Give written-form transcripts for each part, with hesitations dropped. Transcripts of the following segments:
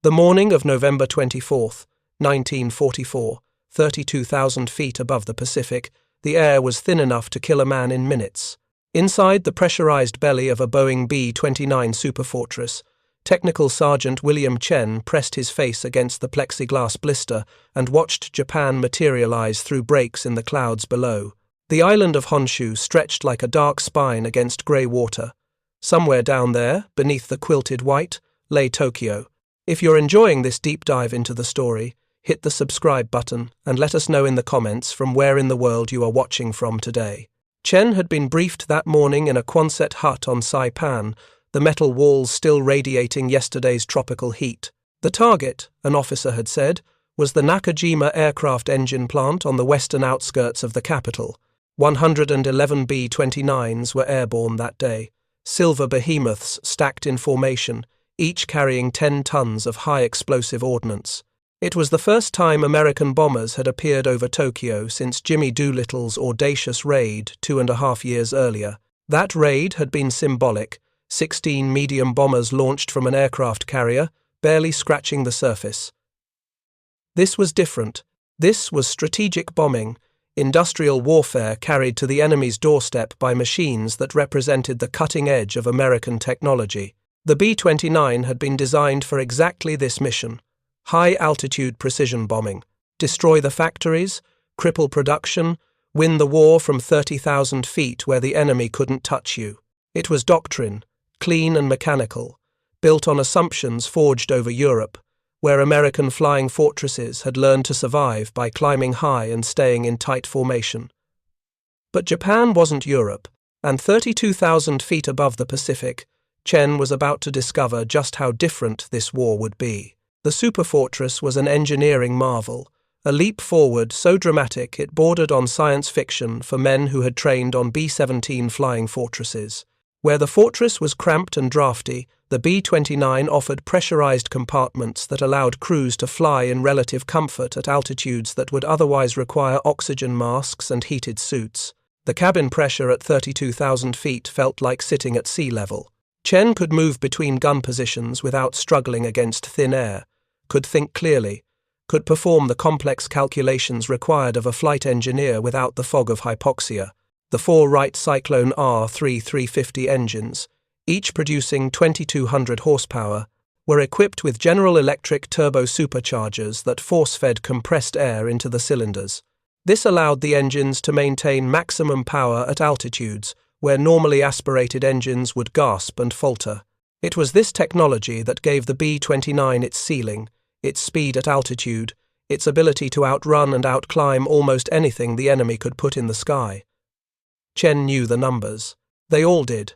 The morning of November 24th, 1944, 32,000 feet above the Pacific, the air was thin enough to kill a man in minutes. Inside the pressurized belly of a Boeing B-29 Superfortress, Technical Sergeant William Chen pressed his face against the plexiglass blister and watched Japan materialize through breaks in the clouds below. The island of Honshu stretched like a dark spine against grey water. Somewhere down there, beneath the quilted white, lay Tokyo. If you're enjoying this deep dive into the story, hit the subscribe button and let us know in the comments from where in the world you are watching from today. Chen had been briefed that morning in a Quonset hut on Saipan, the metal walls still radiating yesterday's tropical heat. The target, an officer had said, was the Nakajima aircraft engine plant on the western outskirts of the capital. 111 B-29s were airborne that day, silver behemoths stacked in formation, each carrying 10 tons of high-explosive ordnance. It was the first time American bombers had appeared over Tokyo since Jimmy Doolittle's audacious raid 2.5 years earlier. That raid had been symbolic, 16 medium bombers launched from an aircraft carrier, barely scratching the surface. This was different. This was strategic bombing, industrial warfare carried to the enemy's doorstep by machines that represented the cutting edge of American technology. The B-29 had been designed for exactly this mission: high-altitude precision bombing, destroy the factories, cripple production, win the war from 30,000 feet where the enemy couldn't touch you. It was doctrine, clean and mechanical, built on assumptions forged over Europe, where American flying fortresses had learned to survive by climbing high and staying in tight formation. But Japan wasn't Europe, and 32,000 feet above the Pacific, Chen was about to discover just how different this war would be. The Superfortress was an engineering marvel, a leap forward so dramatic it bordered on science fiction for men who had trained on B-17 flying fortresses. Where the fortress was cramped and drafty, the B-29 offered pressurized compartments that allowed crews to fly in relative comfort at altitudes that would otherwise require oxygen masks and heated suits. The cabin pressure at 32,000 feet felt like sitting at sea level. Chen could move between gun positions without struggling against thin air, could think clearly, could perform the complex calculations required of a flight engineer without the fog of hypoxia. The 4 Wright Cyclone R-350 engines, each producing 2,200 horsepower, were equipped with General Electric turbo superchargers that force-fed compressed air into the cylinders. This allowed the engines to maintain maximum power at altitudes where normally aspirated engines would gasp and falter. It was this technology that gave the B-29 its ceiling, its speed at altitude, its ability to outrun and outclimb almost anything the enemy could put in the sky. Chen knew the numbers. They all did.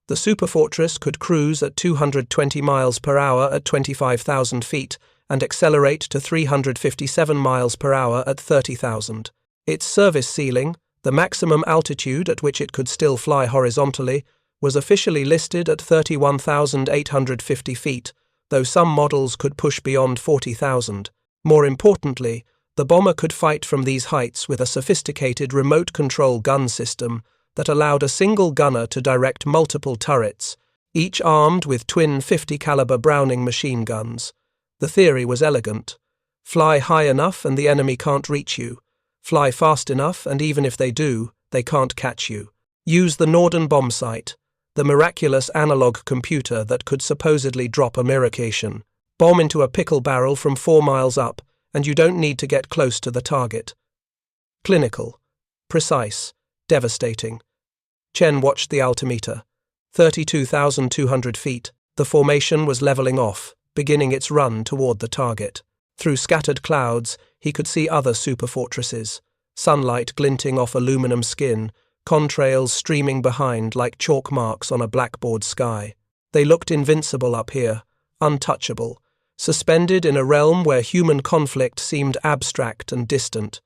The Superfortress could cruise at 220 miles per hour at 25,000 feet and accelerate to 357 miles per hour at 30,000. Its service ceiling, the maximum altitude at which it could still fly horizontally, was officially listed at 31,850 feet, though some models could push beyond 40,000. More importantly, the bomber could fight from these heights with a sophisticated remote control gun system that allowed a single gunner to direct multiple turrets, each armed with twin 50-caliber Browning machine guns. The theory was elegant. Fly high enough and the enemy can't reach you. Fly fast enough and even if they do, they can't catch you. Use the Norden bomb sight, the miraculous analog computer that could supposedly drop a miracation. Bomb into a pickle barrel from 4 miles up, and you don't need to get close to the target. Clinical. Precise. Devastating. Chen watched the altimeter. 32,200 feet. The formation was leveling off, beginning its run toward the target. Through scattered clouds, he could see other superfortresses, sunlight glinting off aluminum skin, contrails streaming behind like chalk marks on a blackboard sky. They looked invincible up here, untouchable, suspended in a realm where human conflict seemed abstract and distant.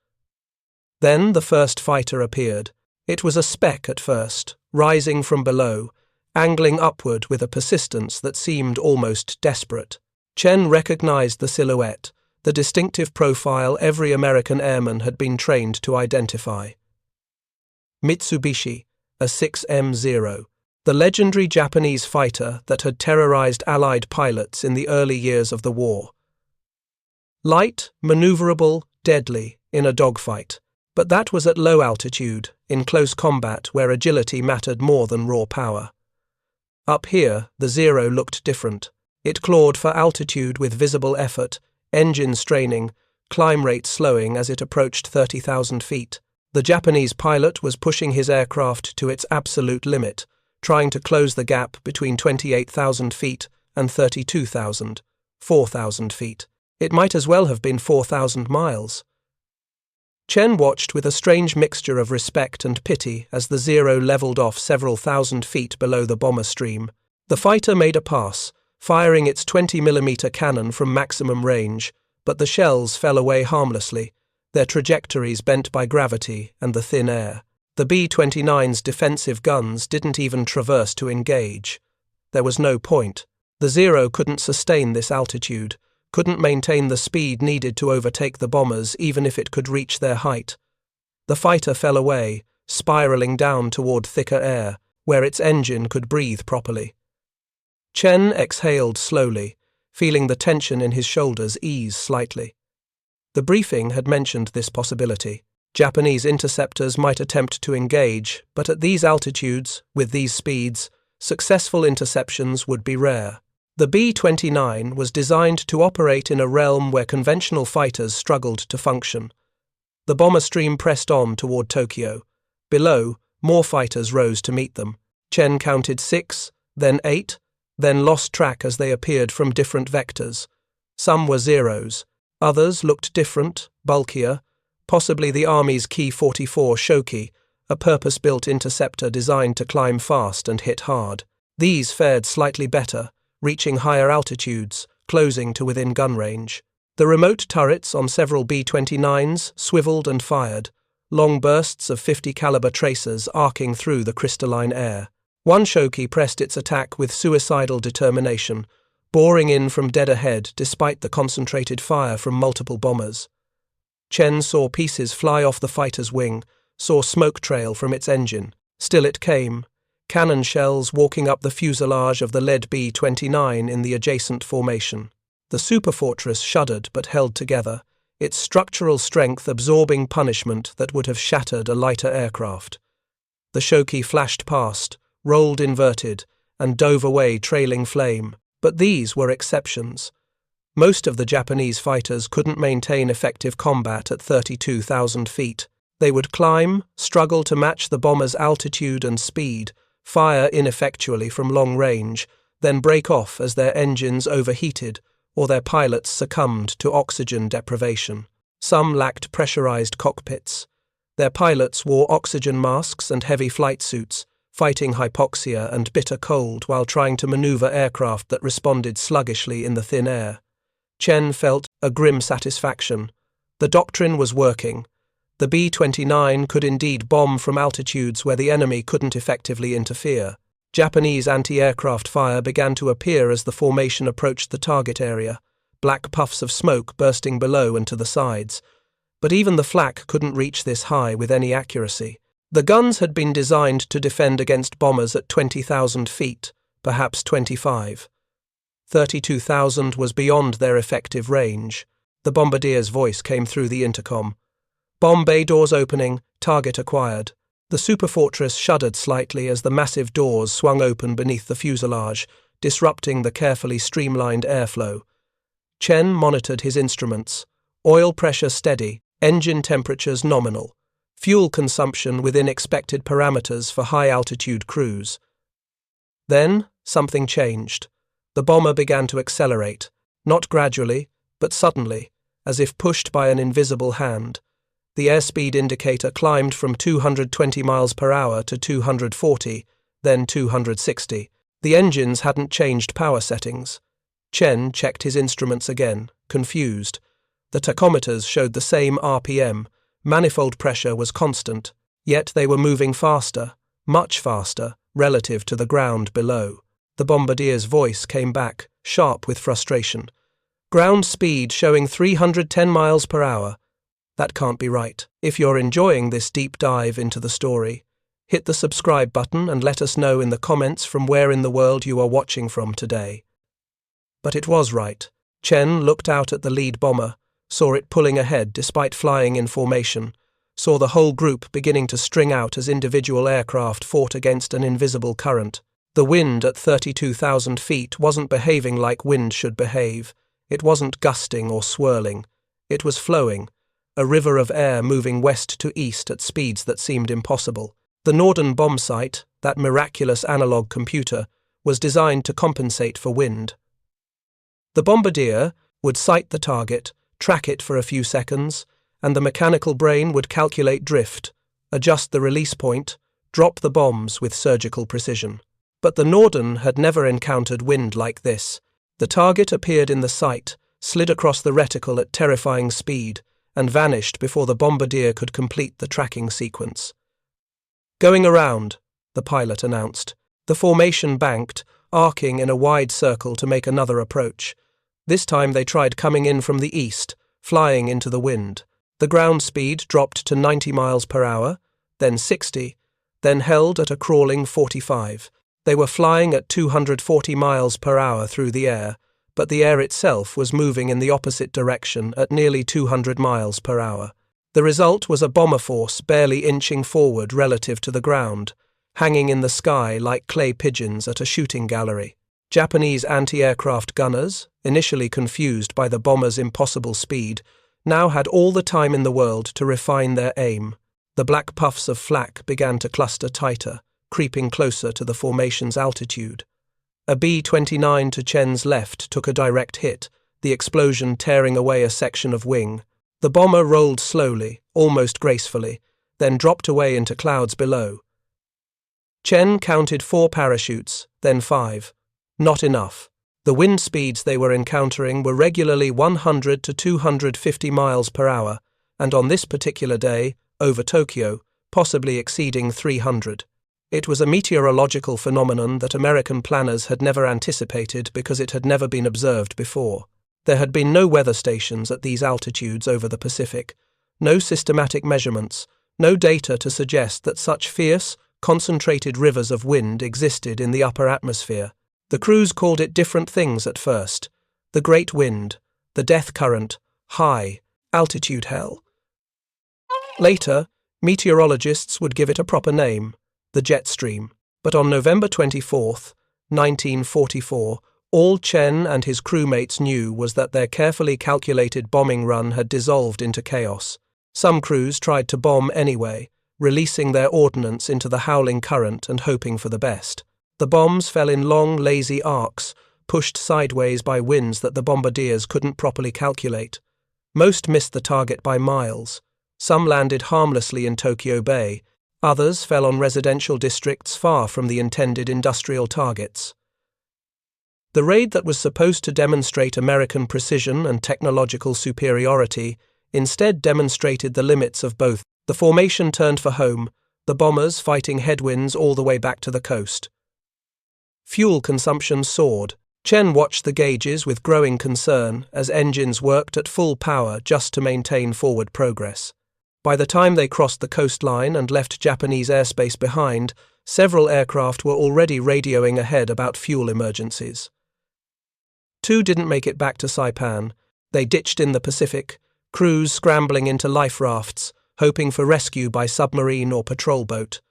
Then the first fighter appeared. It was a speck at first, rising from below, angling upward with a persistence that seemed almost desperate. Chen recognized the silhouette, the distinctive profile every American airman had been trained to identify. Mitsubishi, a 6M0, the legendary Japanese fighter that had terrorized Allied pilots in the early years of the war. Light, maneuverable, deadly, in a dogfight. But that was at low altitude, in close combat where agility mattered more than raw power. Up here, the Zero looked different. It clawed for altitude with visible effort, engine straining, climb rate slowing as it approached 30,000 feet. The Japanese pilot was pushing his aircraft to its absolute limit, trying to close the gap between 28,000 feet and 32,000, 4,000 feet. It might as well have been 4,000 miles. Chen watched with a strange mixture of respect and pity as the Zero leveled off several thousand feet below the bomber stream. The fighter made a pass, firing its 20mm cannon from maximum range, but the shells fell away harmlessly, their trajectories bent by gravity and the thin air. The B-29's defensive guns didn't even traverse to engage. There was no point. The Zero couldn't sustain this altitude, couldn't maintain the speed needed to overtake the bombers even if it could reach their height. The fighter fell away, spiraling down toward thicker air, where its engine could breathe properly. Chen exhaled slowly, feeling the tension in his shoulders ease slightly. The briefing had mentioned this possibility. Japanese interceptors might attempt to engage, but at these altitudes, with these speeds, successful interceptions would be rare. The B-29 was designed to operate in a realm where conventional fighters struggled to function. The bomber stream pressed on toward Tokyo. Below, more fighters rose to meet them. Chen counted 6, then 8, then lost track as they appeared from different vectors. Some were Zeros. Others looked different, bulkier, possibly the Army's Ki-44 Shoki, a purpose-built interceptor designed to climb fast and hit hard. These fared slightly better, reaching higher altitudes, closing to within gun range. The remote turrets on several B-29s swiveled and fired, long bursts of 50 caliber tracers arcing through the crystalline air. One Shoki pressed its attack with suicidal determination, boring in from dead ahead despite the concentrated fire from multiple bombers. Chen saw pieces fly off the fighter's wing, saw smoke trail from its engine. Still it came, cannon shells walking up the fuselage of the lead B-29 in the adjacent formation. The Superfortress shuddered but held together, its structural strength absorbing punishment that would have shattered a lighter aircraft. The Shoki flashed past, rolled inverted, and dove away trailing flame. But these were exceptions. Most of the Japanese fighters couldn't maintain effective combat at 32,000 feet. They would climb, struggle to match the bomber's altitude and speed, fire ineffectually from long range, then break off as their engines overheated or their pilots succumbed to oxygen deprivation. Some lacked pressurized cockpits. Their pilots wore oxygen masks and heavy flight suits, fighting hypoxia and bitter cold while trying to maneuver aircraft that responded sluggishly in the thin air. Chen felt a grim satisfaction. The doctrine was working. The B-29 could indeed bomb from altitudes where the enemy couldn't effectively interfere. Japanese anti-aircraft fire began to appear as the formation approached the target area, black puffs of smoke bursting below and to the sides. But even the flak couldn't reach this high with any accuracy. The guns had been designed to defend against bombers at 20,000 feet, perhaps 25. 32,000 was beyond their effective range. The bombardier's voice came through the intercom. Bomb bay doors opening, target acquired. The Superfortress shuddered slightly as the massive doors swung open beneath the fuselage, disrupting the carefully streamlined airflow. Chen monitored his instruments. Oil pressure steady, engine temperatures nominal. Fuel consumption within expected parameters for high-altitude cruise. Then, something changed. The bomber began to accelerate, not gradually, but suddenly, as if pushed by an invisible hand. The airspeed indicator climbed from 220 miles per hour to 240, then 260. The engines hadn't changed power settings. Chen checked his instruments again, confused. The tachometers showed the same RPM, manifold pressure was constant, yet they were moving faster, much faster, relative to the ground below. The bombardier's voice came back, sharp with frustration. Ground speed showing 310 miles per hour. That can't be right. If you're enjoying this deep dive into the story, Hit the subscribe button and let us know in the comments from where in the world you are watching from today. But it was right. Chen looked out at the lead bomber, saw it pulling ahead despite flying in formation, saw the whole group beginning to string out as individual aircraft fought against an invisible current. The wind at 32,000 feet wasn't behaving like wind should behave. It wasn't gusting or swirling. It was flowing, a river of air moving west to east at speeds that seemed impossible. The Norden bomb sight, that miraculous analog computer, was designed to compensate for wind. The bombardier would sight the target, track it for a few seconds, and the mechanical brain would calculate drift, adjust the release point, drop the bombs with surgical precision. But the Norden had never encountered wind like this. The target appeared in the sight, slid across the reticle at terrifying speed, and vanished before the bombardier could complete the tracking sequence. "Going around," the pilot announced. The formation banked, arcing in a wide circle to make another approach. This time they tried coming in from the east, flying into the wind. The ground speed dropped to 90 miles per hour, then 60, then held at a crawling 45. They were flying at 240 miles per hour through the air, but the air itself was moving in the opposite direction at nearly 200 miles per hour. The result was a bomber force barely inching forward relative to the ground, hanging in the sky like clay pigeons at a shooting gallery. Japanese anti-aircraft gunners, initially confused by the bomber's impossible speed, now had all the time in the world to refine their aim. The black puffs of flak began to cluster tighter, creeping closer to the formation's altitude. A B-29 to Chen's left took a direct hit, the explosion tearing away a section of wing. The bomber rolled slowly, almost gracefully, then dropped away into clouds below. Chen counted 4 parachutes, then 5. Not enough. The wind speeds they were encountering were regularly 100 to 250 miles per hour, and on this particular day, over Tokyo, possibly exceeding 300. It was a meteorological phenomenon that American planners had never anticipated because it had never been observed before. There had been no weather stations at these altitudes over the Pacific, no systematic measurements, no data to suggest that such fierce, concentrated rivers of wind existed in the upper atmosphere. The crews called it different things at first: the Great Wind, the Death Current, high, altitude hell. Later, meteorologists would give it a proper name, the jet stream. But on November 24, 1944, all Chen and his crewmates knew was that their carefully calculated bombing run had dissolved into chaos. Some crews tried to bomb anyway, releasing their ordnance into the howling current and hoping for the best. The bombs fell in long, lazy arcs, pushed sideways by winds that the bombardiers couldn't properly calculate. Most missed the target by miles. Some landed harmlessly in Tokyo Bay. Others fell on residential districts far from the intended industrial targets. The raid that was supposed to demonstrate American precision and technological superiority instead demonstrated the limits of both. The formation turned for home, the bombers fighting headwinds all the way back to the coast. Fuel consumption soared. Chen watched the gauges with growing concern as engines worked at full power just to maintain forward progress. By the time they crossed the coastline and left Japanese airspace behind, several aircraft were already radioing ahead about fuel emergencies. 2 didn't make it back to Saipan. They ditched in the Pacific, crews scrambling into life rafts, hoping for rescue by submarine or patrol boat.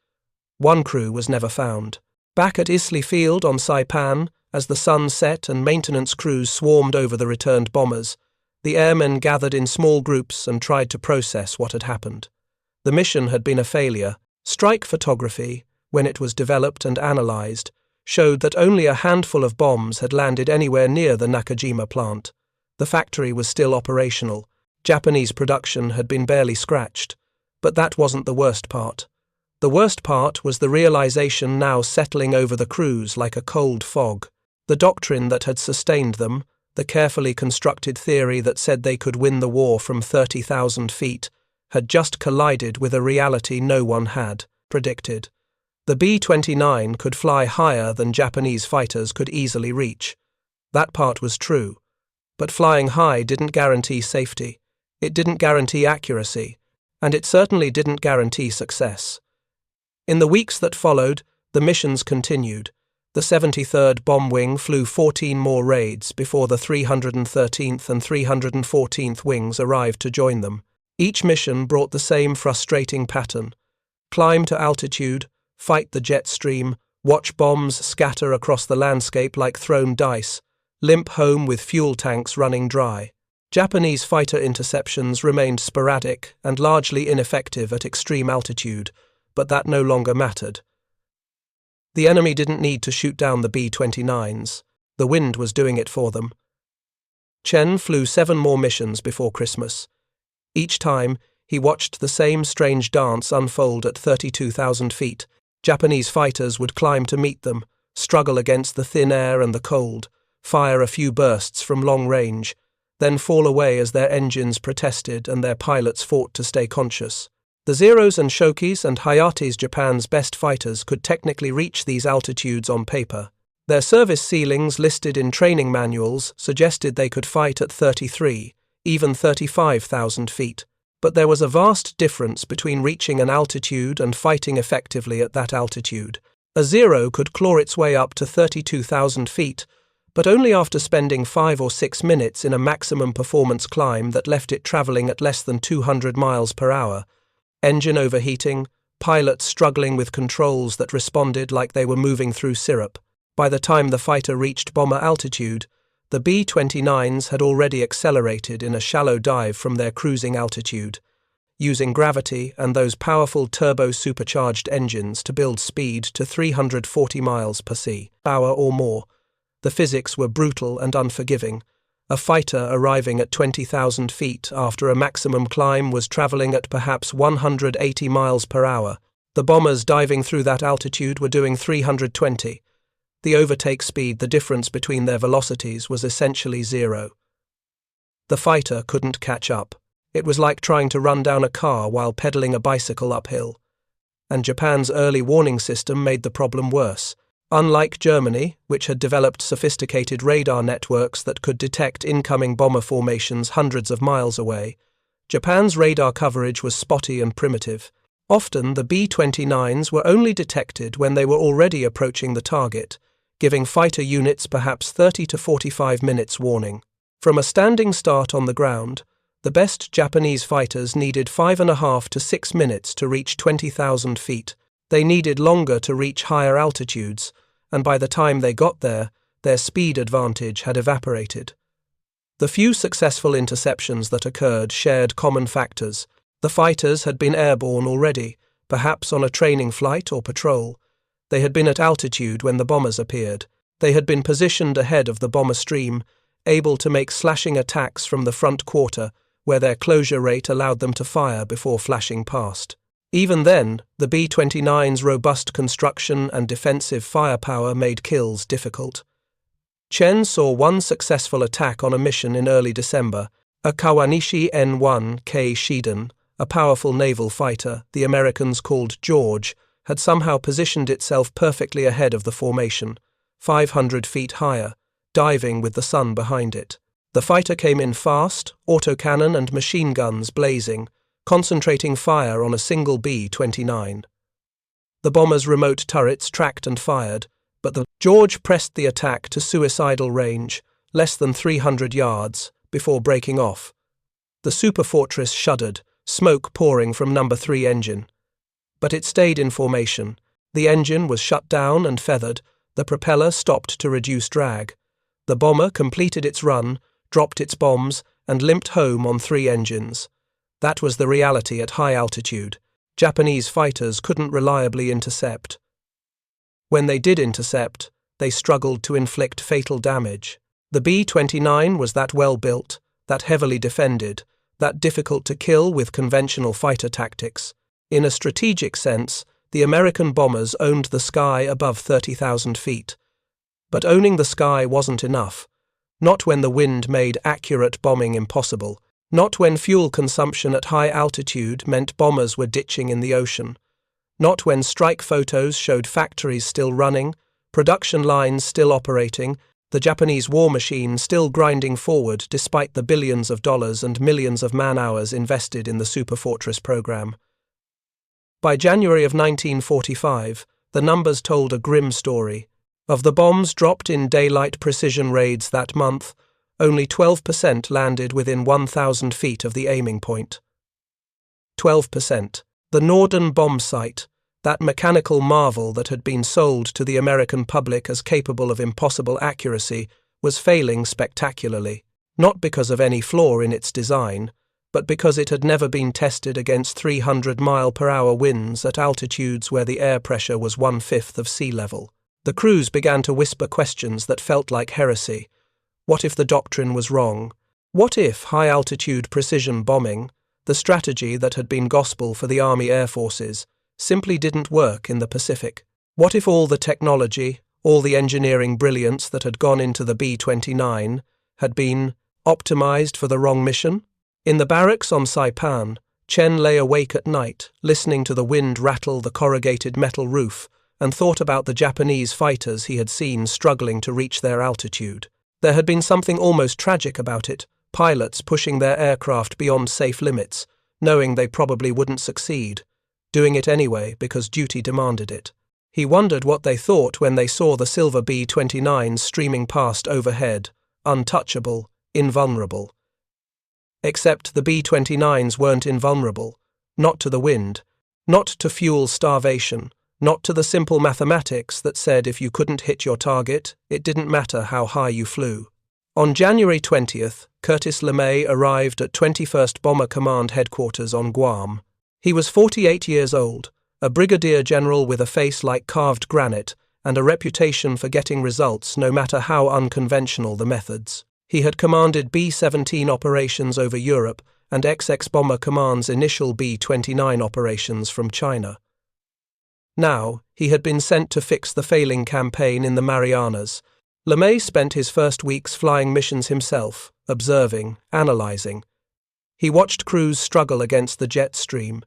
1 crew was never found. Back at Isley Field on Saipan, as the sun set and maintenance crews swarmed over the returned bombers, the airmen gathered in small groups and tried to process what had happened. The mission had been a failure. Strike photography, when it was developed and analyzed, showed that only a handful of bombs had landed anywhere near the Nakajima plant. The factory was still operational. Japanese production had been barely scratched. But that wasn't the worst part. The worst part was the realization now settling over the crews like a cold fog. The doctrine that had sustained them, the carefully constructed theory that said they could win the war from 30,000 feet, had just collided with a reality no one had predicted. The B-29 could fly higher than Japanese fighters could easily reach. That part was true. But flying high didn't guarantee safety. It didn't guarantee accuracy. And it certainly didn't guarantee success. In the weeks that followed, the missions continued. The 73rd Bomb Wing flew 14 more raids before the 313th and 314th Wings arrived to join them. Each mission brought the same frustrating pattern: climb to altitude, fight the jet stream, watch bombs scatter across the landscape like thrown dice, limp home with fuel tanks running dry. Japanese fighter interceptions remained sporadic and largely ineffective at extreme altitude, but that no longer mattered. The enemy didn't need to shoot down the B-29s. The wind was doing it for them. Chen flew 7 more missions before Christmas. Each time, he watched the same strange dance unfold at 32,000 feet. Japanese fighters would climb to meet them, struggle against the thin air and the cold, fire a few bursts from long range, then fall away as their engines protested and their pilots fought to stay conscious. The Zeros and Shokis and Hayates, Japan's best fighters, could technically reach these altitudes on paper. Their service ceilings listed in training manuals suggested they could fight at 33, even 35,000 feet. But there was a vast difference between reaching an altitude and fighting effectively at that altitude. A Zero could claw its way up to 32,000 feet, but only after spending 5 or 6 minutes in a maximum performance climb that left it traveling at less than 200 miles per hour. Engine overheating, pilots struggling with controls that responded like they were moving through syrup. By the time the fighter reached bomber altitude, the B-29s had already accelerated in a shallow dive from their cruising altitude, using gravity and those powerful turbo-supercharged engines to build speed to 340 miles per hour or more. The physics were brutal and unforgiving. A fighter arriving at 20,000 feet after a maximum climb was traveling at perhaps 180 miles per hour. The bombers diving through that altitude were doing 320. The overtake speed, the difference between their velocities, was essentially zero. The fighter couldn't catch up. It was like trying to run down a car while pedaling a bicycle uphill. And Japan's early warning system made the problem worse. Unlike Germany, which had developed sophisticated radar networks that could detect incoming bomber formations hundreds of miles away, Japan's radar coverage was spotty and primitive. Often, the B-29s were only detected when they were already approaching the target, giving fighter units perhaps 30 to 45 minutes warning. From a standing start on the ground, the best Japanese fighters needed 5.5 to 6 minutes to reach 20,000 feet. They needed longer to reach higher altitudes, and by the time they got there, their speed advantage had evaporated. The few successful interceptions that occurred shared common factors. The fighters had been airborne already, perhaps on a training flight or patrol. They had been at altitude when the bombers appeared. They had been positioned ahead of the bomber stream, able to make slashing attacks from the front quarter, where their closure rate allowed them to fire before flashing past. Even then, the B-29's robust construction and defensive firepower made kills difficult. Chen saw one successful attack on a mission in early December. A Kawanishi N-1K Shiden, a powerful naval fighter the Americans called George, had somehow positioned itself perfectly ahead of the formation, 500 feet higher, diving with the sun behind it. The fighter came in fast, autocannon and machine guns blazing, concentrating fire on a single B-29. The bomber's remote turrets tracked and fired, but the George pressed the attack to suicidal range, less than 300 yards, before breaking off. The Superfortress shuddered, smoke pouring from No. 3 engine. But it stayed in formation. The engine was shut down and feathered, the propeller stopped to reduce drag. The bomber completed its run, dropped its bombs, and limped home on 3 engines. That was the reality at high altitude. Japanese fighters couldn't reliably intercept. When they did intercept, they struggled to inflict fatal damage. The B-29 was that well-built, that heavily defended, that difficult to kill with conventional fighter tactics. In a strategic sense, the American bombers owned the sky above 30,000 feet. But owning the sky wasn't enough. Not when the wind made accurate bombing impossible. Not when fuel consumption at high altitude meant bombers were ditching in the ocean. Not when strike photos showed factories still running, production lines still operating, the Japanese war machine still grinding forward despite the billions of dollars and millions of man-hours invested in the Superfortress program. By January of 1945, the numbers told a grim story. Of the bombs dropped in daylight precision raids that month, only 12% landed within 1,000 feet of the aiming point. 12%. The Norden bomb sight, that mechanical marvel that had been sold to the American public as capable of impossible accuracy, was failing spectacularly, not because of any flaw in its design, but because it had never been tested against 300-mile-per-hour winds at altitudes where the air pressure was 1/5 of sea level. The crews began to whisper questions that felt like heresy. What if the doctrine was wrong? What if high-altitude precision bombing, the strategy that had been gospel for the Army Air Forces, simply didn't work in the Pacific? What if all the technology, all the engineering brilliance that had gone into the B-29 had been optimized for the wrong mission? In the barracks on Saipan, Chen lay awake at night, listening to the wind rattle the corrugated metal roof, and thought about the Japanese fighters he had seen struggling to reach their altitude. There had been something almost tragic about it, pilots pushing their aircraft beyond safe limits, knowing they probably wouldn't succeed, doing it anyway because duty demanded it. He wondered what they thought when they saw the silver B-29s streaming past overhead, untouchable, invulnerable. Except the B-29s weren't invulnerable, not to the wind, not to fuel starvation, not to the simple mathematics that said if you couldn't hit your target, it didn't matter how high you flew. On January 20th, Curtis LeMay arrived at 21st Bomber Command headquarters on Guam. He was 48 years old, a brigadier general with a face like carved granite and a reputation for getting results no matter how unconventional the methods. He had commanded B-17 operations over Europe and XX Bomber Command's initial B-29 operations from China. Now, he had been sent to fix the failing campaign in the Marianas. LeMay spent his first weeks flying missions himself, observing, analyzing. He watched crews struggle against the jet stream.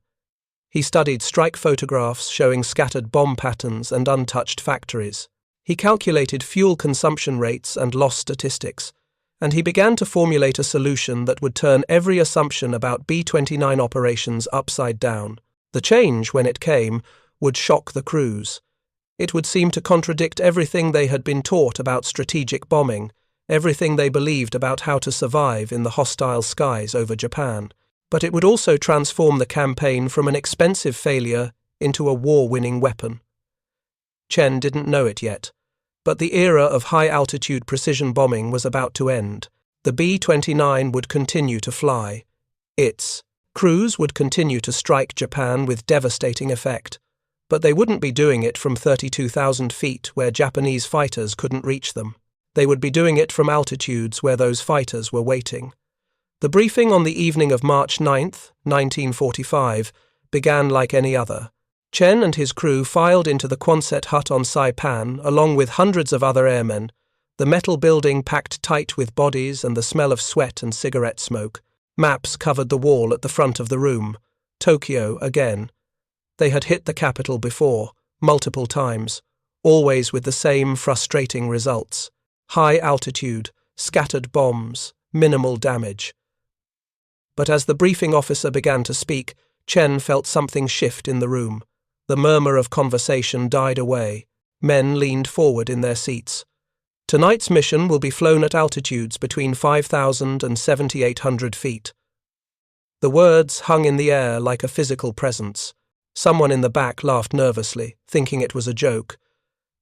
He studied strike photographs showing scattered bomb patterns and untouched factories. He calculated fuel consumption rates and loss statistics, and he began to formulate a solution that would turn every assumption about B-29 operations upside down. The change, when it came, would shock the crews. It would seem to contradict everything they had been taught about strategic bombing, everything they believed about how to survive in the hostile skies over Japan. But it would also transform the campaign from an expensive failure into a war-winning weapon. Chen didn't know it yet, but the era of high-altitude precision bombing was about to end. The B-29 would continue to fly. Its crews would continue to strike Japan with devastating effect, but they wouldn't be doing it from 32,000 feet where Japanese fighters couldn't reach them. They would be doing it from altitudes where those fighters were waiting. The briefing on the evening of March 9th, 1945, began like any other. Chen and his crew filed into the Quonset hut on Saipan along with hundreds of other airmen, the metal building packed tight with bodies and the smell of sweat and cigarette smoke. Maps covered the wall at the front of the room. Tokyo again. They had hit the capital before, multiple times, always with the same frustrating results. High altitude, scattered bombs, minimal damage. But as the briefing officer began to speak, Chen felt something shift in the room. The murmur of conversation died away. Men leaned forward in their seats. Tonight's mission will be flown at altitudes between 5,000 and 7,800 feet. The words hung in the air like a physical presence. Someone in the back laughed nervously, thinking it was a joke.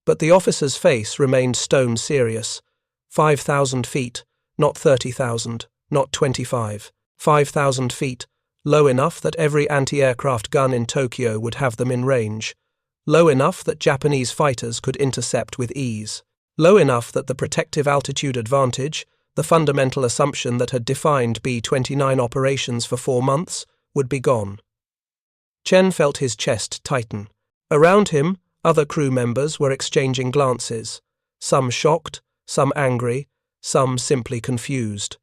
But the officer's face remained stone serious. 5,000 feet, not 30,000, not 25. 5,000 feet, low enough that every anti-aircraft gun in Tokyo would have them in range. Low enough that Japanese fighters could intercept with ease. Low enough that the protective altitude advantage, the fundamental assumption that had defined B-29 operations for 4 months, would be gone. Chen felt his chest tighten. Around him, other crew members were exchanging glances, some shocked, some angry, some simply confused.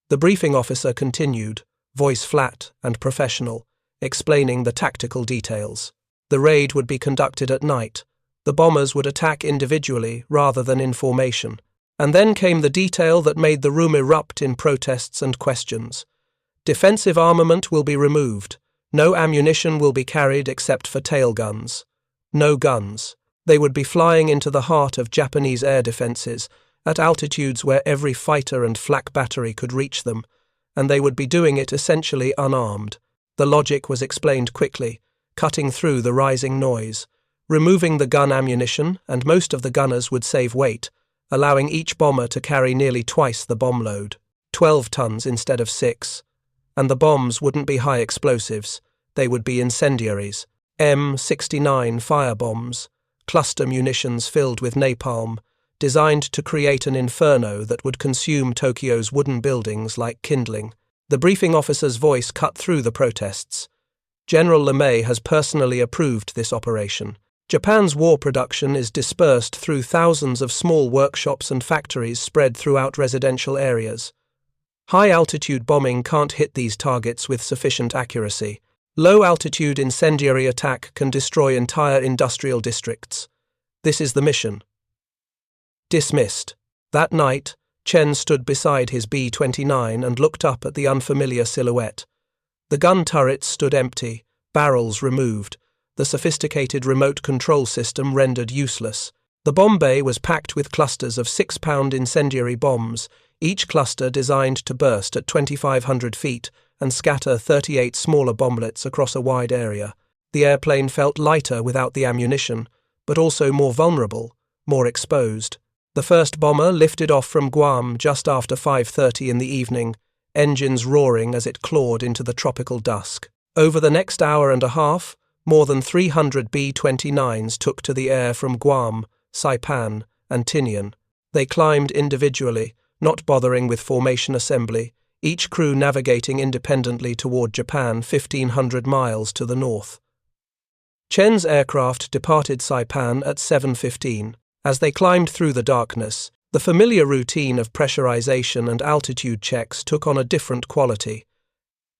The briefing officer continued, voice flat and professional, explaining the tactical details. The raid would be conducted at night. The bombers would attack individually rather than in formation. And then came the detail that made the room erupt in protests and questions. Defensive armament will be removed. No ammunition will be carried except for tail guns. No guns. They would be flying into the heart of Japanese air defenses, at altitudes where every fighter and flak battery could reach them, and they would be doing it essentially unarmed. The logic was explained quickly, cutting through the rising noise. Removing the gun ammunition, and most of the gunners would save weight, allowing each bomber to carry nearly twice the bomb load, 12 tons instead of 6. And the bombs wouldn't be high explosives, they would be incendiaries, M69 firebombs, cluster munitions filled with napalm, designed to create an inferno that would consume Tokyo's wooden buildings like kindling. The briefing officer's voice cut through the protests. General LeMay has personally approved this operation. Japan's war production is dispersed through thousands of small workshops and factories spread throughout residential areas. High-altitude bombing can't hit these targets with sufficient accuracy. Low-altitude incendiary attack can destroy entire industrial districts. This is the mission. Dismissed. That night, Chen stood beside his B-29 and looked up at the unfamiliar silhouette. The gun turrets stood empty, barrels removed, the sophisticated remote control system rendered useless. The bomb bay was packed with clusters of 6-pound incendiary bombs, each cluster designed to burst at 2,500 feet and scatter 38 smaller bomblets across a wide area. The airplane felt lighter without the ammunition, but also more vulnerable, more exposed. The first bomber lifted off from Guam just after 5:30 in the evening, engines roaring as it clawed into the tropical dusk. Over the next hour and a half, more than 300 B-29s took to the air from Guam, Saipan, and Tinian. They climbed individually, not bothering with formation assembly, each crew navigating independently toward Japan 1,500 miles to the north. Chen's aircraft departed Saipan at 7:15. As they climbed through the darkness, the familiar routine of pressurization and altitude checks took on a different quality.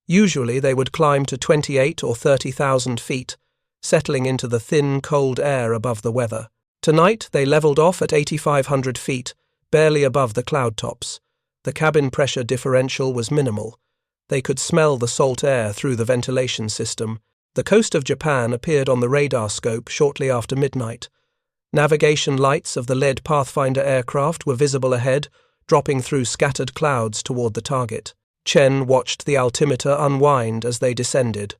Usually they would climb to 28 or 30,000 feet, settling into the thin, cold air above the weather. Tonight they leveled off at 8,500 feet, barely above the cloud tops. The cabin pressure differential was minimal. They could smell the salt air through the ventilation system. The coast of Japan appeared on the radar scope shortly after midnight. Navigation lights of the lead Pathfinder aircraft were visible ahead, dropping through scattered clouds toward the target. Chen watched the altimeter unwind as they descended.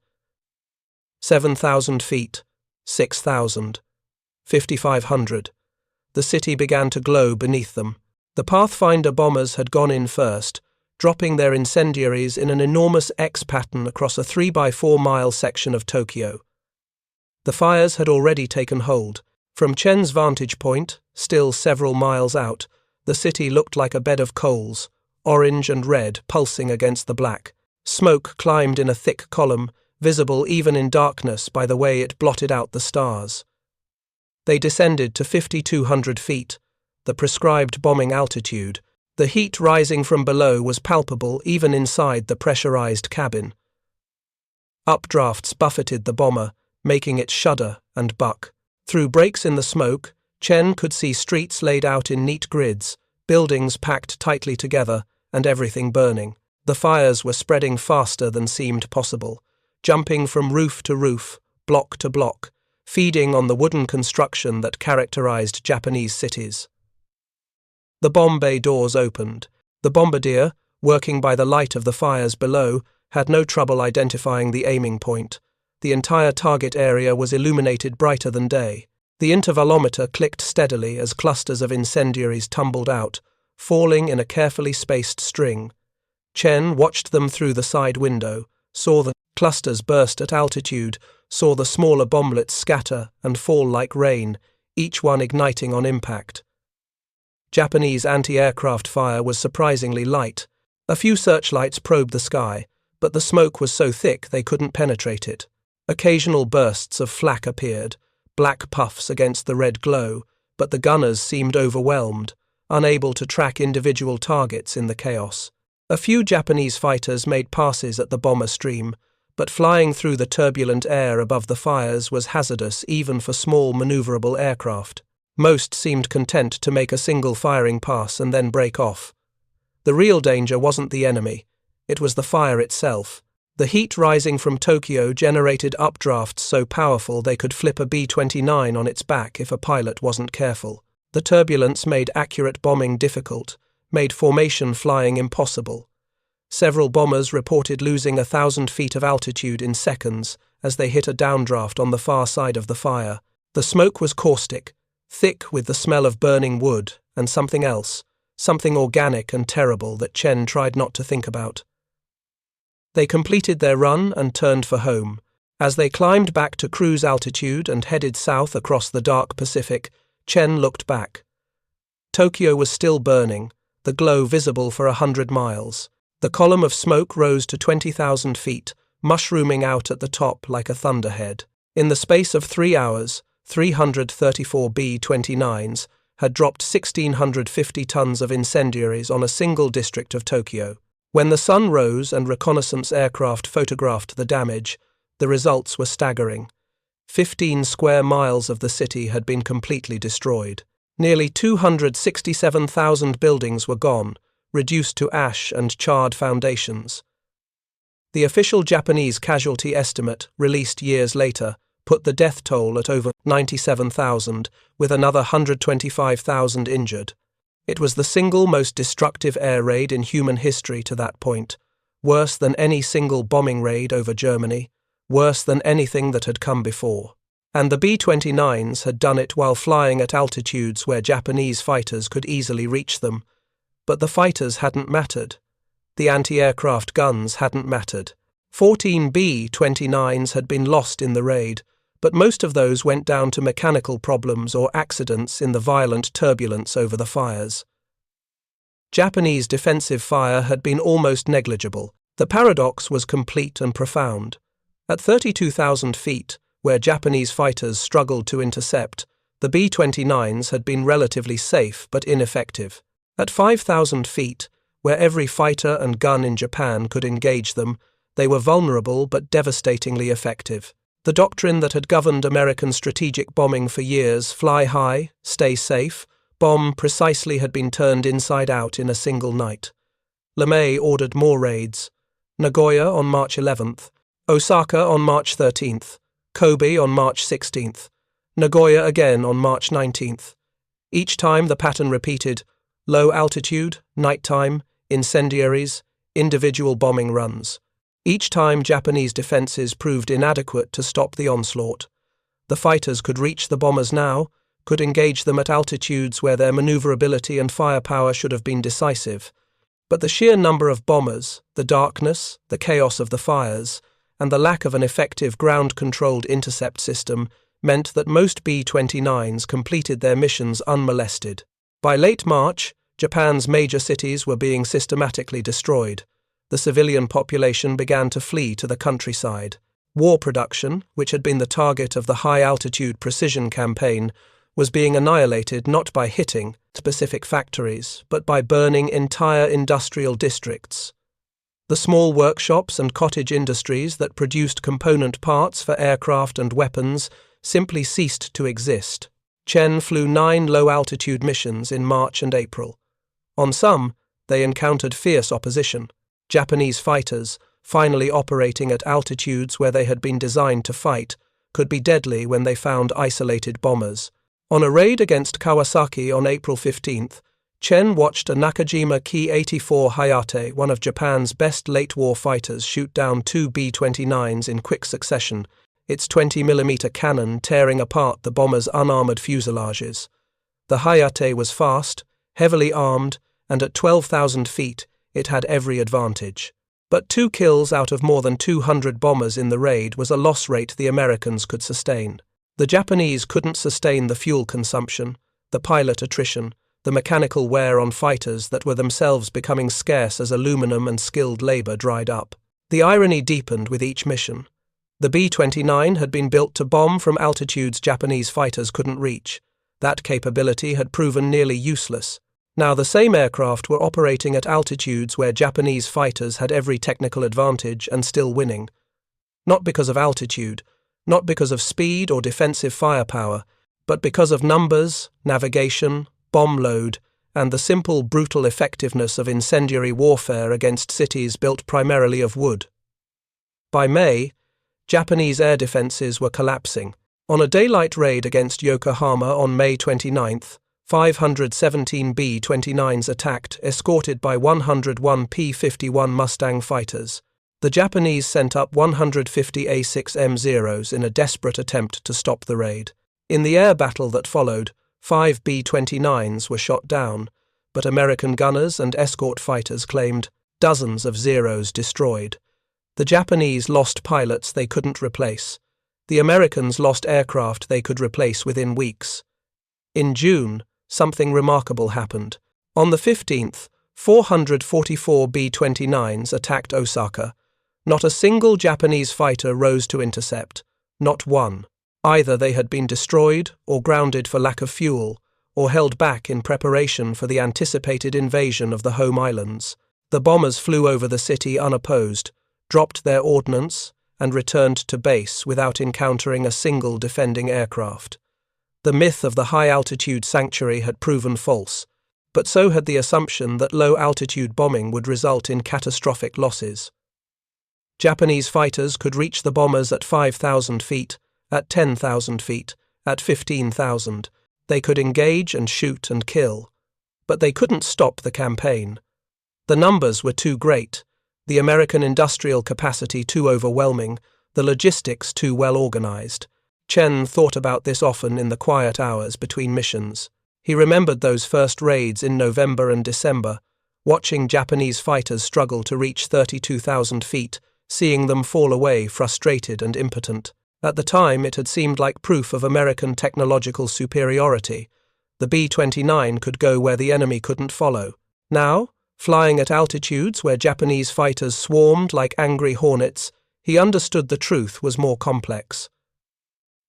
7,000 feet, 6,000, 5,500. The city began to glow beneath them. The Pathfinder bombers had gone in first, dropping their incendiaries in an enormous X pattern across a 3-by-4-mile section of Tokyo. The fires had already taken hold. From Chen's vantage point, still several miles out, the city looked like a bed of coals, orange and red pulsing against the black. Smoke climbed in a thick column, visible even in darkness by the way it blotted out the stars. They descended to 5,200 feet, the prescribed bombing altitude. The heat rising from below was palpable even inside the pressurized cabin. Updrafts buffeted the bomber, making it shudder and buck. Through breaks in the smoke, Chen could see streets laid out in neat grids, buildings packed tightly together, and everything burning. The fires were spreading faster than seemed possible, jumping from roof to roof, block to block, feeding on the wooden construction that characterized Japanese cities. The bomb bay doors opened. The bombardier, working by the light of the fires below, had no trouble identifying the aiming point. The entire target area was illuminated brighter than day. The intervalometer clicked steadily as clusters of incendiaries tumbled out, falling in a carefully spaced string. Chen watched them through the side window, saw the clusters burst at altitude, saw the smaller bomblets scatter and fall like rain, each one igniting on impact. Japanese anti-aircraft fire was surprisingly light. A few searchlights probed the sky, but the smoke was so thick they couldn't penetrate it. Occasional bursts of flak appeared, black puffs against the red glow, but the gunners seemed overwhelmed, unable to track individual targets in the chaos. A few Japanese fighters made passes at the bomber stream, but flying through the turbulent air above the fires was hazardous even for small maneuverable aircraft. Most seemed content to make a single firing pass and then break off. The real danger wasn't the enemy, it was the fire itself. The heat rising from Tokyo generated updrafts so powerful they could flip a B-29 on its back if a pilot wasn't careful. The turbulence made accurate bombing difficult, made formation flying impossible. Several bombers reported losing 1,000 feet of altitude in seconds as they hit a downdraft on the far side of the fire. The smoke was caustic, thick with the smell of burning wood and something else, something organic and terrible that Chen tried not to think about. They completed their run and turned for home. As they climbed back to cruise altitude and headed south across the dark Pacific, Chen looked back. Tokyo was still burning, the glow visible for 100 miles. The column of smoke rose to 20,000 feet, mushrooming out at the top like a thunderhead. In the space of 3 hours, 334 B-29s had dropped 1,650 tons of incendiaries on a single district of Tokyo. When the sun rose and reconnaissance aircraft photographed the damage, the results were staggering. 15 square miles of the city had been completely destroyed. Nearly 267,000 buildings were gone, reduced to ash and charred foundations. The official Japanese casualty estimate, released years later, put the death toll at over 97,000, with another 125,000 injured. It was the single most destructive air raid in human history to that point, worse than any single bombing raid over Germany, worse than anything that had come before. And the B-29s had done it while flying at altitudes where Japanese fighters could easily reach them. But the fighters hadn't mattered. The anti-aircraft guns hadn't mattered. 14 B-29s had been lost in the raid, but most of those went down to mechanical problems or accidents in the violent turbulence over the fires. Japanese defensive fire had been almost negligible. The paradox was complete and profound. At 32,000 feet, where Japanese fighters struggled to intercept, the B-29s had been relatively safe but ineffective. At 5,000 feet, where every fighter and gun in Japan could engage them, they were vulnerable but devastatingly effective. The doctrine that had governed American strategic bombing for years, fly high, stay safe, bomb precisely, had been turned inside out in a single night. LeMay ordered more raids. Nagoya on March 11th, Osaka on March 13th, Kobe on March 16th, Nagoya again on March 19th. Each time the pattern repeated: low altitude, nighttime, incendiaries, individual bombing runs. Each time Japanese defenses proved inadequate to stop the onslaught. The fighters could reach the bombers now, could engage them at altitudes where their maneuverability and firepower should have been decisive. But the sheer number of bombers, the darkness, the chaos of the fires, and the lack of an effective ground-controlled intercept system meant that most B-29s completed their missions unmolested. By late March, Japan's major cities were being systematically destroyed. The civilian population began to flee to the countryside. War production, which had been the target of the high-altitude precision campaign, was being annihilated not by hitting specific factories, but by burning entire industrial districts. The small workshops and cottage industries that produced component parts for aircraft and weapons simply ceased to exist. Chen flew 9 low-altitude missions in March and April. On some, they encountered fierce opposition. Japanese fighters, finally operating at altitudes where they had been designed to fight, could be deadly when they found isolated bombers. On a raid against Kawasaki on April 15th, Chen watched a Nakajima Ki-84 Hayate, one of Japan's best late-war fighters, shoot down 2 B-29s in quick succession, its 20mm cannon tearing apart the bomber's unarmored fuselages. The Hayate was fast, heavily armed, and at 12,000 feet, it had every advantage. But 2 kills out of more than 200 bombers in the raid was a loss rate the Americans could sustain. The Japanese couldn't sustain the fuel consumption, the pilot attrition, the mechanical wear on fighters that were themselves becoming scarce as aluminum and skilled labor dried up. The irony deepened with each mission. The B-29 had been built to bomb from altitudes Japanese fighters couldn't reach. That capability had proven nearly useless. Now the same aircraft were operating at altitudes where Japanese fighters had every technical advantage and still winning. Not because of altitude, not because of speed or defensive firepower, but because of numbers, navigation, bomb load, and the simple, brutal effectiveness of incendiary warfare against cities built primarily of wood. By May, Japanese air defenses were collapsing. On a daylight raid against Yokohama on May 29th, 517 B-29s attacked, escorted by 101 P-51 Mustang fighters. The Japanese sent up 150 A6M0s in a desperate attempt to stop the raid. In the air battle that followed, 5 B-29s were shot down, but American gunners and escort fighters claimed dozens of Zeros destroyed. The Japanese lost pilots they couldn't replace. The Americans lost aircraft they could replace within weeks. In June, something remarkable happened. On the 15th, 444 B-29s attacked Osaka. Not a single Japanese fighter rose to intercept. Not one. Either they had been destroyed or grounded for lack of fuel, or held back in preparation for the anticipated invasion of the home islands. The bombers flew over the city unopposed, dropped their ordnance, and returned to base without encountering a single defending aircraft. The myth of the high-altitude sanctuary had proven false, but so had the assumption that low-altitude bombing would result in catastrophic losses. Japanese fighters could reach the bombers at 5,000 feet, at 10,000 feet, at 15,000. They could engage and shoot and kill, but they couldn't stop the campaign. The numbers were too great, the American industrial capacity too overwhelming, the logistics too well organized. Chen thought about this often in the quiet hours between missions. He remembered those first raids in November and December, watching Japanese fighters struggle to reach 32,000 feet, seeing them fall away frustrated and impotent. At the time, it had seemed like proof of American technological superiority. The B-29 could go where the enemy couldn't follow. Now, flying at altitudes where Japanese fighters swarmed like angry hornets, he understood the truth was more complex.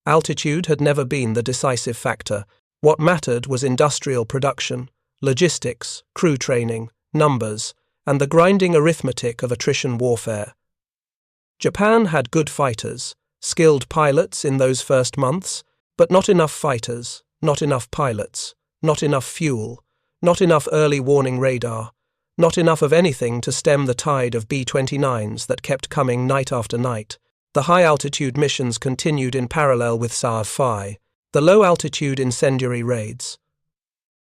Altitude had never been the decisive factor. What mattered was industrial production, logistics, crew training, numbers, and the grinding arithmetic of attrition warfare. Japan had good fighters, skilled pilots in those first months, but not enough fighters, not enough pilots, not enough fuel, not enough early warning radar, not enough of anything to stem the tide of B-29s that kept coming night after night. The high-altitude missions continued in parallel with USAAF, the low-altitude incendiary raids.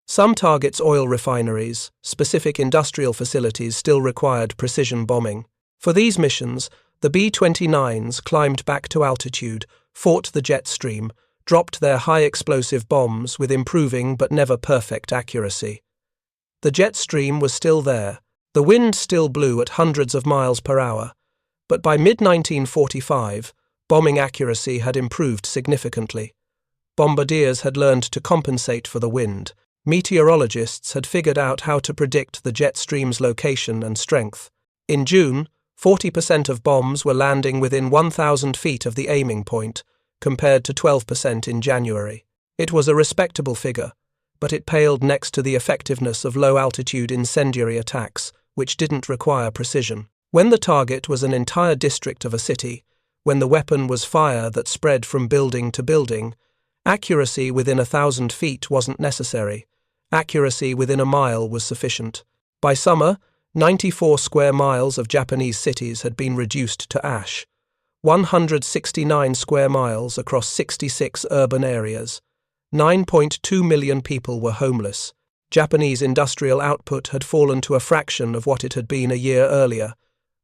Some targets' oil refineries, specific industrial facilities still required precision bombing. For these missions, the B-29s climbed back to altitude, fought the jet stream, dropped their high-explosive bombs with improving but never perfect accuracy. The jet stream was still there, the wind still blew at hundreds of miles per hour, but by mid-1945, bombing accuracy had improved significantly. Bombardiers had learned to compensate for the wind. Meteorologists had figured out how to predict the jet stream's location and strength. In June, 40% of bombs were landing within 1,000 feet of the aiming point, compared to 12% in January. It was a respectable figure, but it paled next to the effectiveness of low-altitude incendiary attacks, which didn't require precision. When the target was an entire district of a city, when the weapon was fire that spread from building to building, accuracy within 1,000 feet wasn't necessary. Accuracy within a mile was sufficient. By summer, 94 square miles of Japanese cities had been reduced to ash. 169 square miles across 66 urban areas. 9.2 million people were homeless. Japanese industrial output had fallen to a fraction of what it had been a year earlier.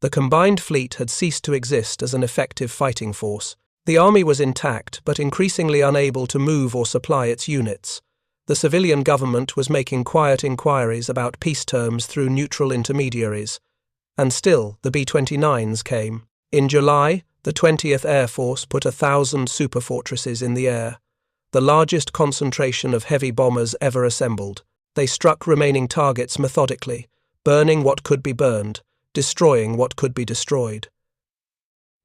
The combined fleet had ceased to exist as an effective fighting force. The army was intact, but increasingly unable to move or supply its units. The civilian government was making quiet inquiries about peace terms through neutral intermediaries. And still, the B-29s came. In July, the 20th Air Force put 1,000 Superfortresses in the air, the largest concentration of heavy bombers ever assembled. They struck remaining targets methodically, burning what could be burned, destroying what could be destroyed.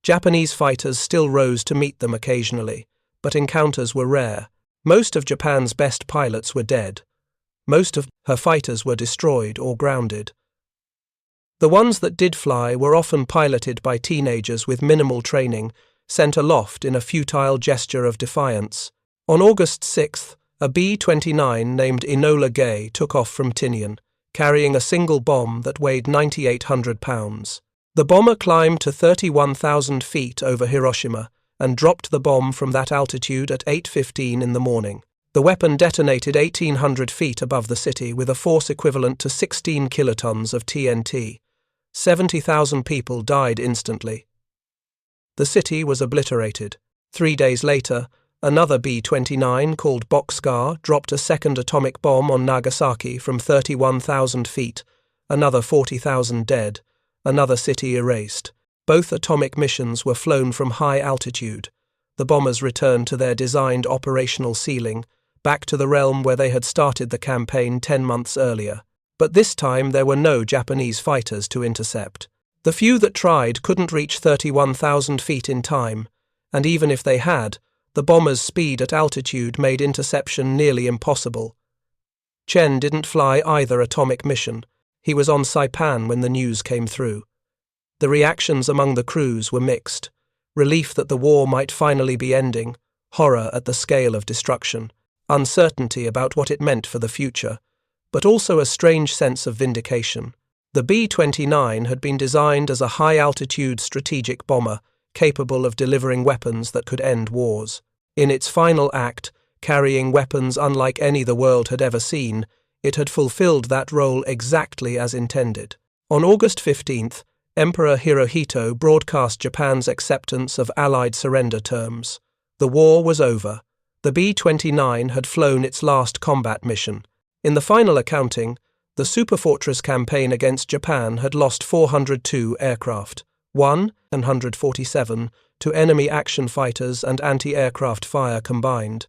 Japanese fighters still rose to meet them occasionally, but encounters were rare. Most of Japan's best pilots were dead. Most of her fighters were destroyed or grounded. The ones that did fly were often piloted by teenagers with minimal training, sent aloft in a futile gesture of defiance. On August 6th, a B-29 named Enola Gay took off from Tinian, carrying a single bomb that weighed 9,800 pounds. The bomber climbed to 31,000 feet over Hiroshima and dropped the bomb from that altitude at 8:15 in the morning. The weapon detonated 1,800 feet above the city with a force equivalent to 16 kilotons of TNT. 70,000 people died instantly. The city was obliterated. 3 days later, another B-29 called Boxcar dropped a second atomic bomb on Nagasaki from 31,000 feet, another 40,000 dead, another city erased. Both atomic missions were flown from high altitude. The bombers returned to their designed operational ceiling, back to the realm where they had started the campaign 10 months earlier. But this time there were no Japanese fighters to intercept. The few that tried couldn't reach 31,000 feet in time, and even if they had, the bombers' speed at altitude made interception nearly impossible. Chen didn't fly either atomic mission. He was on Saipan when the news came through. The reactions among the crews were mixed. Relief that the war might finally be ending, horror at the scale of destruction, uncertainty about what it meant for the future, but also a strange sense of vindication. The B-29 had been designed as a high-altitude strategic bomber capable of delivering weapons that could end wars. In its final act, carrying weapons unlike any the world had ever seen, it had fulfilled that role exactly as intended. On August 15th, Emperor Hirohito broadcast Japan's acceptance of Allied surrender terms. The war was over. The B-29 had flown its last combat mission. In the final accounting, the Superfortress campaign against Japan had lost 402 aircraft, 147 to enemy action fighters and anti-aircraft fire combined,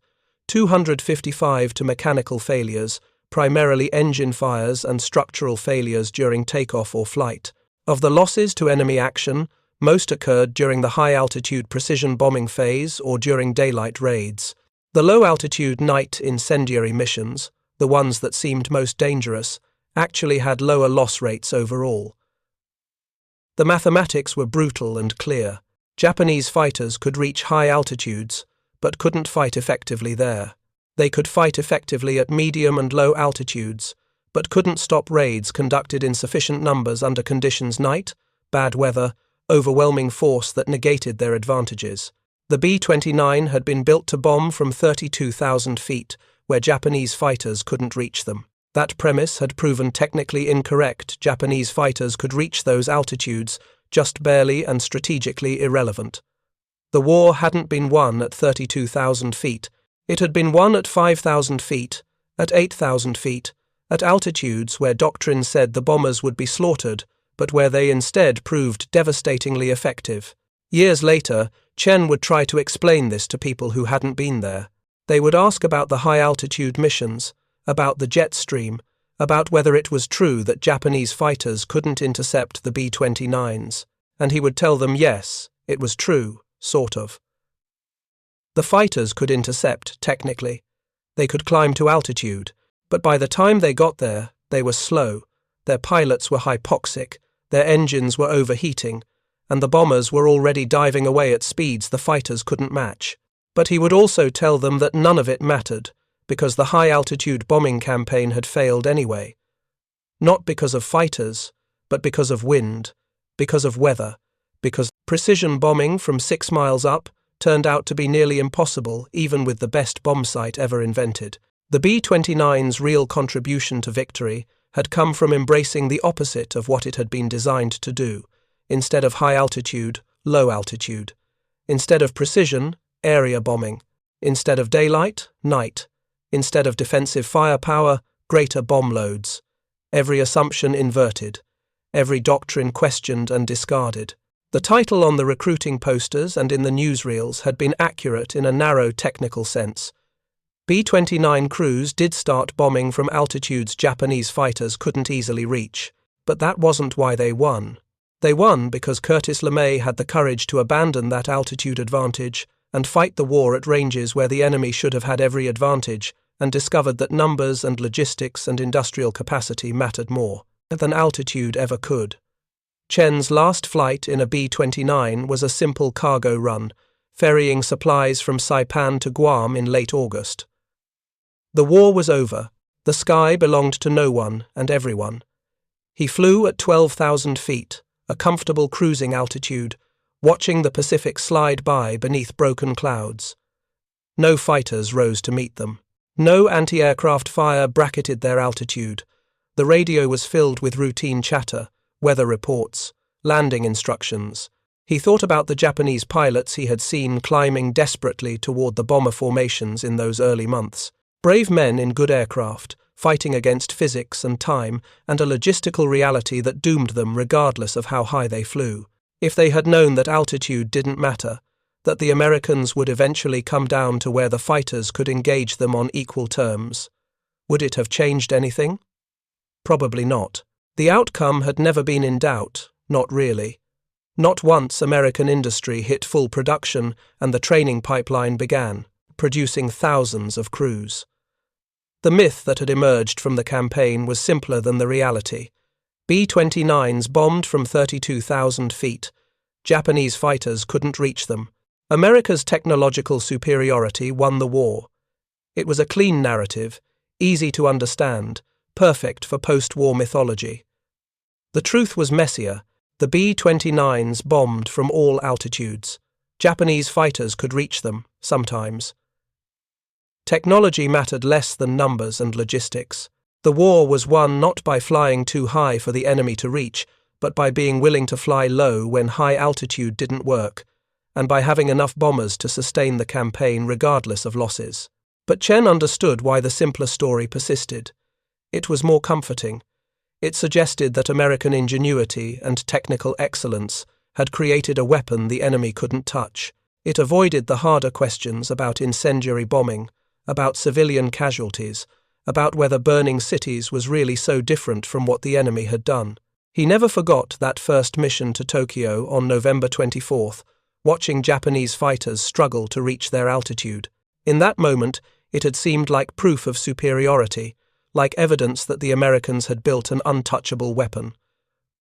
255 to mechanical failures, primarily engine fires and structural failures during takeoff or flight. Of the losses to enemy action, most occurred during the high-altitude precision bombing phase or during daylight raids. The low-altitude night incendiary missions, the ones that seemed most dangerous, actually had lower loss rates overall. The mathematics were brutal and clear. Japanese fighters could reach high altitudes, but couldn't fight effectively there. They could fight effectively at medium and low altitudes, but couldn't stop raids conducted in sufficient numbers under conditions night, bad weather, overwhelming force that negated their advantages. The B-29 had been built to bomb from 32,000 feet, where Japanese fighters couldn't reach them. That premise had proven technically incorrect. Japanese fighters could reach those altitudes, just barely and strategically irrelevant. The war hadn't been won at 32,000 feet. It had been won at 5,000 feet, at 8,000 feet, at altitudes where doctrine said the bombers would be slaughtered, but where they instead proved devastatingly effective. Years later, Chen would try to explain this to people who hadn't been there. They would ask about the high-altitude missions, about the jet stream, about whether it was true that Japanese fighters couldn't intercept the B-29s, and he would tell them yes, it was true, sort of. The fighters could intercept, technically. They could climb to altitude, but by the time they got there, they were slow, their pilots were hypoxic, their engines were overheating, and the bombers were already diving away at speeds the fighters couldn't match. But he would also tell them that none of it mattered, because the high-altitude bombing campaign had failed anyway. Not because of fighters, but because of wind, because of weather, because precision bombing from 6 miles up turned out to be nearly impossible even with the best bomb sight ever invented. The B-29's real contribution to victory had come from embracing the opposite of what it had been designed to do. Instead of high altitude, low altitude. Instead of precision, area bombing. Instead of daylight, night. Instead of defensive firepower, greater bomb loads. Every assumption inverted. Every doctrine questioned and discarded. The title on the recruiting posters and in the newsreels had been accurate in a narrow technical sense. B-29 crews did start bombing from altitudes Japanese fighters couldn't easily reach, but that wasn't why they won. They won because Curtis LeMay had the courage to abandon that altitude advantage and fight the war at ranges where the enemy should have had every advantage, and discovered that numbers and logistics and industrial capacity mattered more than altitude ever could. Chen's last flight in a B-29 was a simple cargo run, ferrying supplies from Saipan to Guam in late August. The war was over. The sky belonged to no one and everyone. He flew at 12,000 feet, a comfortable cruising altitude, watching the Pacific slide by beneath broken clouds. No fighters rose to meet them. No anti-aircraft fire bracketed their altitude. The radio was filled with routine chatter, weather reports, landing instructions. He thought about the Japanese pilots he had seen climbing desperately toward the bomber formations in those early months. Brave men in good aircraft, fighting against physics and time and a logistical reality that doomed them regardless of how high they flew. If they had known that altitude didn't matter, that the Americans would eventually come down to where the fighters could engage them on equal terms, would it have changed anything? Probably not. The outcome had never been in doubt, not really. Not once American industry hit full production and the training pipeline began, producing thousands of crews. The myth that had emerged from the campaign was simpler than the reality. B-29s bombed from 32,000 feet. Japanese fighters couldn't reach them. America's technological superiority won the war. It was a clean narrative, easy to understand, perfect for post-war mythology. The truth was messier. The B-29s bombed from all altitudes. Japanese fighters could reach them, sometimes. Technology mattered less than numbers and logistics. The war was won not by flying too high for the enemy to reach, but by being willing to fly low when high altitude didn't work, and by having enough bombers to sustain the campaign regardless of losses. But Chen understood why the simpler story persisted. It was more comforting. It suggested that American ingenuity and technical excellence had created a weapon the enemy couldn't touch. It avoided the harder questions about incendiary bombing, about civilian casualties, about whether burning cities was really so different from what the enemy had done. He never forgot that first mission to Tokyo on November 24th, watching Japanese fighters struggle to reach their altitude. In that moment, it had seemed like proof of superiority, like evidence that the Americans had built an untouchable weapon.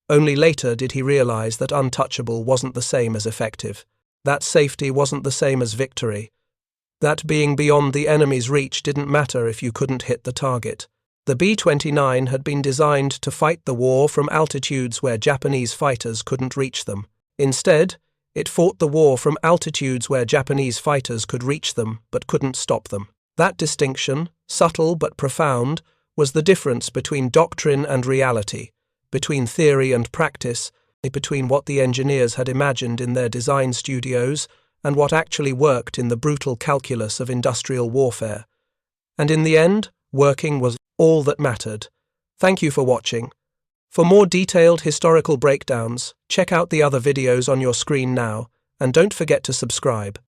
Only later did he realize that untouchable wasn't the same as effective. That safety wasn't the same as victory. That being beyond the enemy's reach didn't matter if you couldn't hit the target. The B-29 had been designed to fight the war from altitudes where Japanese fighters couldn't reach them. Instead, it fought the war from altitudes where Japanese fighters could reach them but couldn't stop them. That distinction, subtle but profound, was the difference between doctrine and reality, between theory and practice, between what the engineers had imagined in their design studios and what actually worked in the brutal calculus of industrial warfare. And in the end, working was all that mattered. Thank you for watching. For more detailed historical breakdowns, check out the other videos on your screen now, and don't forget to subscribe.